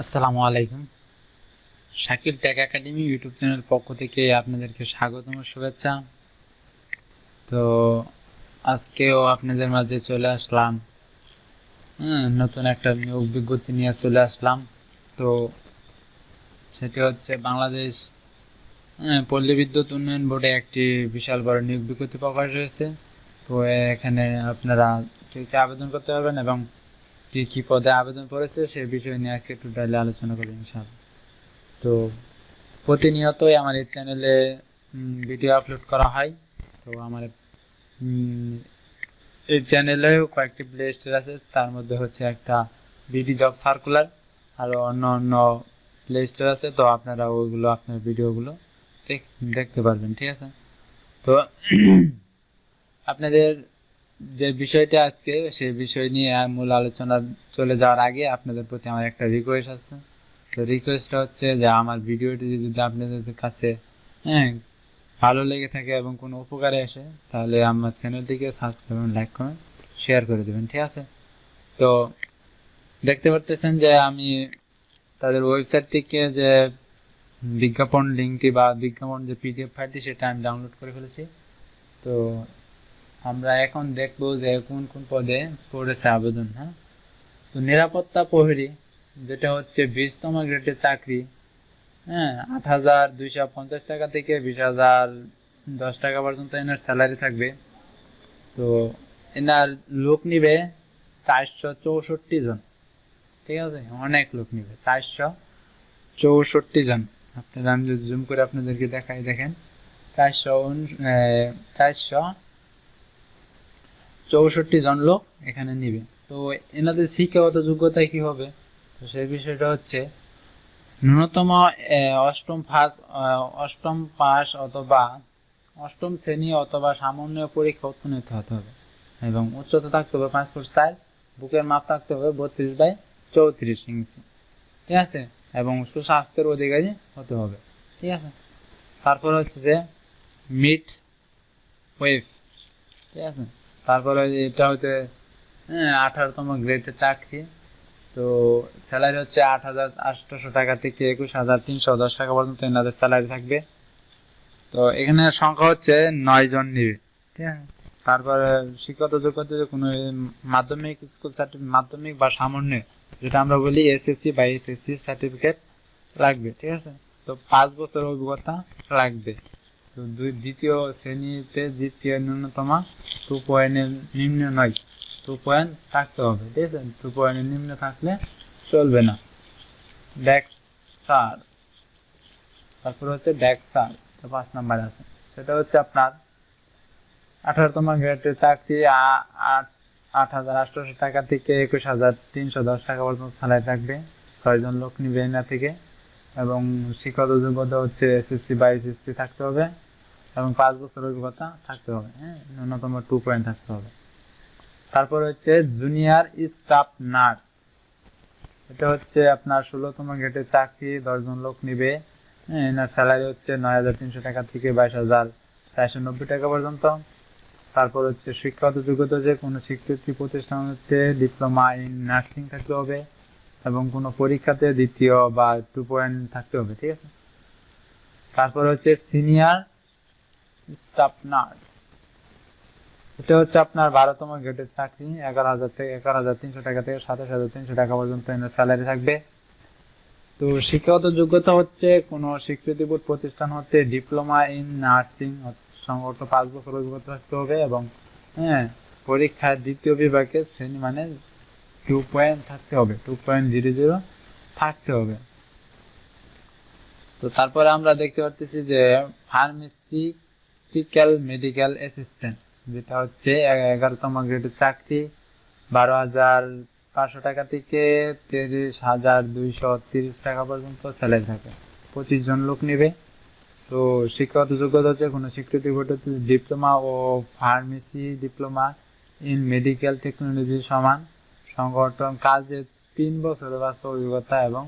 আসসালামু আলাইকুম। Shakil tech academy YouTube channel পক্ষ থেকে আপনাদেরকে স্বাগতম ও শুভেচ্ছা। তো আজকেও আপনাদের মাঝে চলে আসলাম, নতুন একটা নিয়োগ বিজ্ঞপ্তি নিয়ে চলে আসলাম। তো সেটি হচ্ছে বাংলাদেশ পল্লী বিদ্যুৎ উন্নয়ন বোর্ডে একটি বিশাল বড় নিয়োগ বিজ্ঞপ্তি প্রকাশ হয়েছে। তো এখানে আপনারা কে কে আবেদন করতে পারবেন এবং কি কি পদে আবেদন করেছে সে বিষয় নিয়ে আজকে একটু ডাইলে আলোচনা করবেন ইনশাআল্লাহ। তো প্রতিনিয়তই আমার এই চ্যানেলে ভিডিও আপলোড করা হয়। তো আমার এই চ্যানেলেও কয়েকটি প্লে স্টোর আছে, তার মধ্যে হচ্ছে একটা বিডি জব সার্কুলার, আরও অন্য অন্য প্লে স্টোর আছে। তো আপনারা ওইগুলো আপনার ভিডিওগুলো দেখতে পারবেন, ঠিক আছে। তো আপনাদের যে বিষয়টা আজকে, সেই বিষয় নিয়ে মূল আলোচনা চলে যাওয়ার আগে আপনাদের প্রতি আমার একটা রিকোয়েস্ট আছে। তো রিকোয়েস্টটা হচ্ছে যে আমার ভিডিওটি যদি আপনাদের কাছে হ্যাঁ ভালো লেগে থাকে এবং কোনো উপকারে আসে, তাহলে আমার চ্যানেলটিকে সাবস্ক্রাইব এবং লাইক কমেন্ট শেয়ার করে দেবেন, ঠিক আছে। তো দেখতে পারতেছেন যে আমি তাদের ওয়েবসাইট থেকে যে বিজ্ঞাপন লিঙ্কটি বা বিজ্ঞাপন যে পিডিএফ ফাইলটি সেটা আমি ডাউনলোড করে ফেলেছি। তো আমরা এখন দেখবো যে কোন কোন পদে পড়েছে আবেদন। তো নিরাপত্তা প্রহরী, যেটা হচ্ছে 20তম গ্রেডের চাকরি, 8,250 টাকা থেকে 20,010 টাকা পর্যন্ত এনার স্যালারি থাকবে। তো এনার লোক নিবে 464 জন, ঠিক আছে। অনেক লোক নিবে, 464 জন। আপনারা আমি যদি জুম করে আপনাদেরকে দেখাই, দেখেন 464 জন লোক এখানে নিবে। তো এনাদের শিক্ষাগত যোগ্যতায় কি হবে, তো সেই বিষয়টা হচ্ছে ন্যূনতম অষ্টম পাস অথবা অষ্টম শ্রেণী অথবা সামান্য পরীক্ষা উত্তীর্ণ হতে হবে এবং উচ্চতা থাকতে হবে 5 ফুট 4, বুকের মাপ থাকতে হবে 32/34 ইঞ্চি, ঠিক আছে, এবং সুস্বাস্থ্যের অধিকারী হতে হবে, ঠিক আছে। তারপর হচ্ছে যে মিড ওয়েভ, ঠিক আছে। তারপরে এটা হচ্ছে 18তম গ্রেডের চাকরি। তো স্যালারি হচ্ছে 8,800 টাকা থেকে 21,310 টাকা পর্যন্ত এনাদের স্যালারি থাকবে। তো এখানে সংখ্যা হচ্ছে 9 জন নিবে, ঠিক আছে। তারপরে শিক্ষাগত যোগ্যতা যে কোনো মাধ্যমিক স্কুল সার্টিফিকেট, মাধ্যমিক বা সামান্য, যেটা আমরা বলি এসএসসি বা এসএসসি সার্টিফিকেট লাগবে, ঠিক আছে। তো 5 বছর অভিজ্ঞতা লাগবে। তো দ্বিতীয় শ্রেণীতে জিপিএ ন্যূনতম 2 পয়েন্টের নিম্ন নয়, 2 পয়েন্ট থাকতে হবে, ঠিক আছে। 2 পয়েন্টের নিম্ন থাকলে চলবে না। ডেক্সার, তারপর হচ্ছে ডেক্সার, তো 5 নাম্বার আছে। সেটা হচ্ছে আপনার 18তম গ্রেডের চাকরি, 8,800 টাকা থেকে 21,310 টাকা পর্যন্ত স্যালারি থাকবে। 6 জন লোক নিবে এনা থেকে এবং শিক্ষাগত যোগ্যতা হচ্ছে এসএসসি বা এসএসসি থাকতে হবে এবং 5 বছর অভিজ্ঞতা থাকতে হবে, ন্যূনতম 2 পয়েন্ট থাকতে হবে। তারপর হচ্ছে জুনিয়র স্টাফ নার্স, এটা হচ্ছে আপনার 16তম গ্রেডের চাকরি, 10 জন লোক নিবে। এনার স্যালারি হচ্ছে 9,300 টাকা থেকে 22,490 টাকা পর্যন্ত। তারপর হচ্ছে শিক্ষাগত যোগ্যতা, যে কোনো স্বীকৃতি প্রতিষ্ঠানতে ডিপ্লোমা ইন নার্সিং থাকতে হবে এবং কোনো পরীক্ষাতে দ্বিতীয় বা 2 পয়েন্ট থাকতে হবে, ঠিক আছে। তারপর হচ্ছে সিনিয়র স্টাফ নার্স, এটা হচ্ছে আপনার 12তম গ্রেডের চাকরি, 11,300 টাকা থেকে 27,300 টাকা পর্যন্ত এর স্যালারি থাকবে। তো শিক্ষাগত যোগ্যতা হচ্ছে কোনো স্বীকৃতিবোধ প্রতিষ্ঠান হতে ডিপ্লোমা ইন নার্সিং সম্ভবত 5 বছর অভিজ্ঞতা থাকতে হবে এবং পরীক্ষায় দ্বিতীয় বিভাগে শ্রেণী মানে 2 পয়েন্ট থাকতে হবে, 2.00 থাকতে হবে। তো তারপরে আমরা দেখতে পাচ্ছি যে ফার্মাসিউটিক্যাল মেডিকেল অ্যাসিস্ট্যান্ট, যেটা হচ্ছে 11তম গ্রেডের চাকরি, 12,500 টাকা থেকে 23,230 টাকা পর্যন্ত স্যালারি থাকে। 25 জন লোক নেবে। তো শিক্ষাগত যোগ্যতা হচ্ছে কোনো স্বীকৃতি বোর্ড ডিপ্লোমা ও pharmacy diploma in medical technology সমান সংগঠন কাজে 3 বছরের বাস্তব অভিজ্ঞতা এবং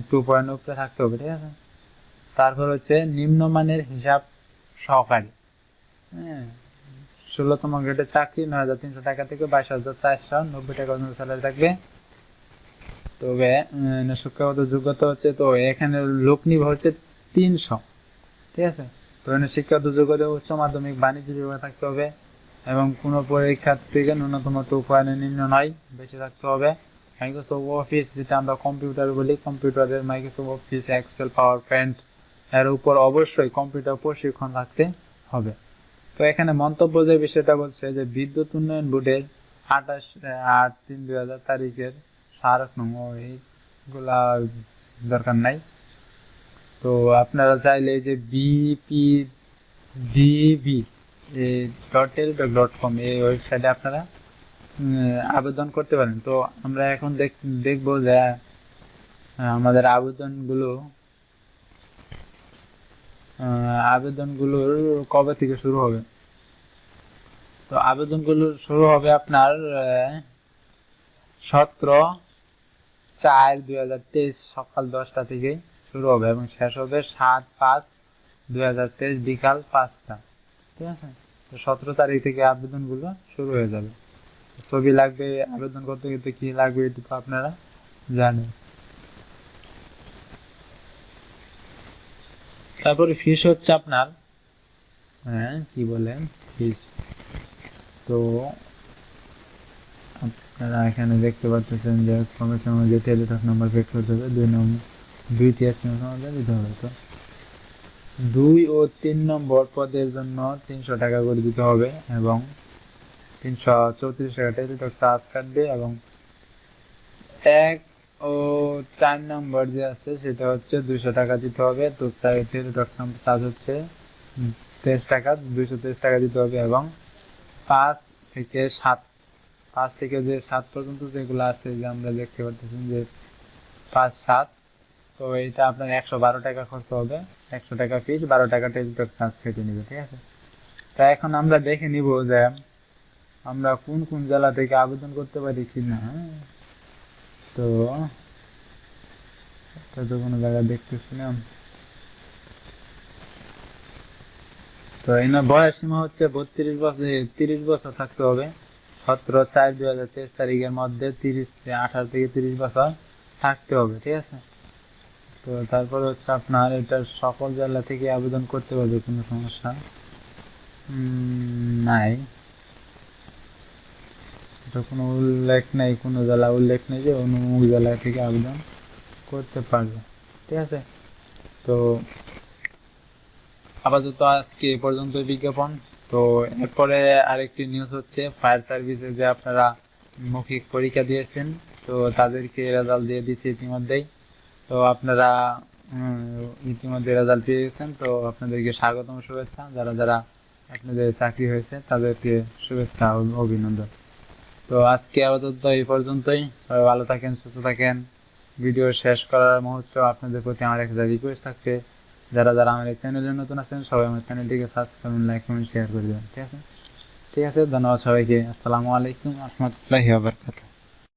2 পয়েন্ট উপরে থাকতে হবে, ঠিক আছে। তারপর হচ্ছে নিম্নমানের হিসাব সহকারী, 16তম গ্রেডের চাকরি, 9,300 টাকা থেকে 22,490 টাকা পর্যন্ত স্যালারি থাকবে। তবে শিক্ষাগত যোগ্যতা হচ্ছে, তো এখানে লোক নিবে হচ্ছে 300, ঠিক আছে। তো এখানে শিক্ষাগত যোগ্যতা উচ্চ মাধ্যমিক বাণিজ্য বিভাগে থাকতে হবে এবং কোনো পরীক্ষার থেকে ন্যূনতম 2 নিম্ন নয়, বেশি থাকতে হবে। মাইক্রোসফট অফিস, যেটা আমরা কম্পিউটার বলি, কম্পিউটারের Microsoft Office, Excel, PowerPoint এর উপর অবশ্যই কম্পিউটার প্রশিক্ষণ থাকতে হবে। তো এখানে মন্তব্য যে বিষয়টা বলছে যে বিদ্যুৎ উন্নয়ন বোর্ডের 28/8/2000 তারিখের স্মারক নং, এইগুলা দরকার নাই। তো আপনারা চাইলে এই যে bpdb.tel.com এই ওয়েবসাইটে আপনারা আবেদন করতে পারেন। তো আমরা এখন দেখবো যে আমাদের আবেদনগুলোর কবে থেকে শুরু হবে। তো আবেদনগুলো শুরু হবে আপনার 17/4/2023 সকাল 10টা থেকে শুরু হবে এবং শেষ হবে 7/5/2023 বিকাল 5টা, ঠিক আছে। তো 17 তারিখ থেকে আবেদনগুলো শুরু হয়ে যাবে। ছবি লাগবে, আবেদন করতে গেলে কি লাগবে এটা তো আপনারা জানেন। তারপরে ফিস হচ্ছে আপনার কি বলেন ফিস, তো আপনারা এখানে দেখতে পাচ্ছেন যে কমিশন অনুযায়ী টেলিটক নাম্বার পেড করতে হবে, 2টি এসএমএস আমাদের দিতে হবে। তো 2 ও 3 নম্বর পদের জন্য 300 টাকা করে দিতে হবে এবং 334 টাকা টেলিটক চার্জ কাটবে এবং 1 ও 4 নম্বর যে আছে সেটা হচ্ছে 200 টাকা দিতে হবে। তো টেলিটক নাম্বার চার্জ হচ্ছে 23 টাকা, 223 টাকা দিতে হবে এবং 5 থেকে 7 পর্যন্ত যেগুলো আছে, যে আমরা দেখতে পাচ্ছি যে 5-7, তো এটা আপনার 112 টাকা খরচ হবে। 100 টাকা ফিস, 12 টাকা টেলিটক চার্জ কেটে নিবে, ঠিক আছে। তা এখন আমরা দেখে নিব যে আমরা কোন কোন জেলা থেকে আবেদন করতে পারি কিনা। তো এটা তো কোনো জায়গায় দেখতেছিলাম। তো এনার বয়স সীমা হচ্ছে 30 বছর থাকতে হবে। 17/4/2023 তারিখের মধ্যে 18 থেকে 30 বছর থাকতে হবে, ঠিক আছে। তো তারপরে হচ্ছে আপনার এটা সকল জেলা থেকে আবেদন করতে পারবে, কোনো সমস্যা নাই। এটা কোনো উল্লেখ নেই, কোনো জেলা উল্লেখ নেই যে অমুক জেলা থেকে আবেদন করতে পারবে, ঠিক আছে। তো আপাতত আজকে এ পর্যন্ত বিজ্ঞাপন। তো এরপরে আরেকটি নিউজ হচ্ছে ফায়ার সার্ভিসে যে আপনারা মৌখিক পরীক্ষা দিয়েছেন, তো তাদেরকে রেজাল্ট দিয়ে দিয়েছে ইতিমধ্যেই। তো আপনারা ইতিমধ্যে রেজাল্ট পেয়ে গেছেন, তো আপনাদেরকে স্বাগতম, শুভেচ্ছা। যারা যারা আপনাদের চাকরি হয়েছে তাদেরকে শুভেচ্ছা ও অভিনন্দন। তো আজকে আপাতত এই পর্যন্তই। সবাই ভালো থাকেন, সুস্থ থাকেন। ভিডিও শেষ করার মুহূর্ত আপনাদের প্রতি আমার একটা রিকোয়েস্ট থাকবে, যারা যারা আমার এই চ্যানেলে নতুন আছেন সবাই আমার চ্যানেলটিকে সাবস্ক্রাইব, লাইক, কমেন্ট, শেয়ার করে দেবেন, ঠিক আছে। ঠিক আছে, ধন্যবাদ সবাইকে। আসসালামু আলাইকুম রহমতুল্লাহি ওয়া বারাকাতুহু।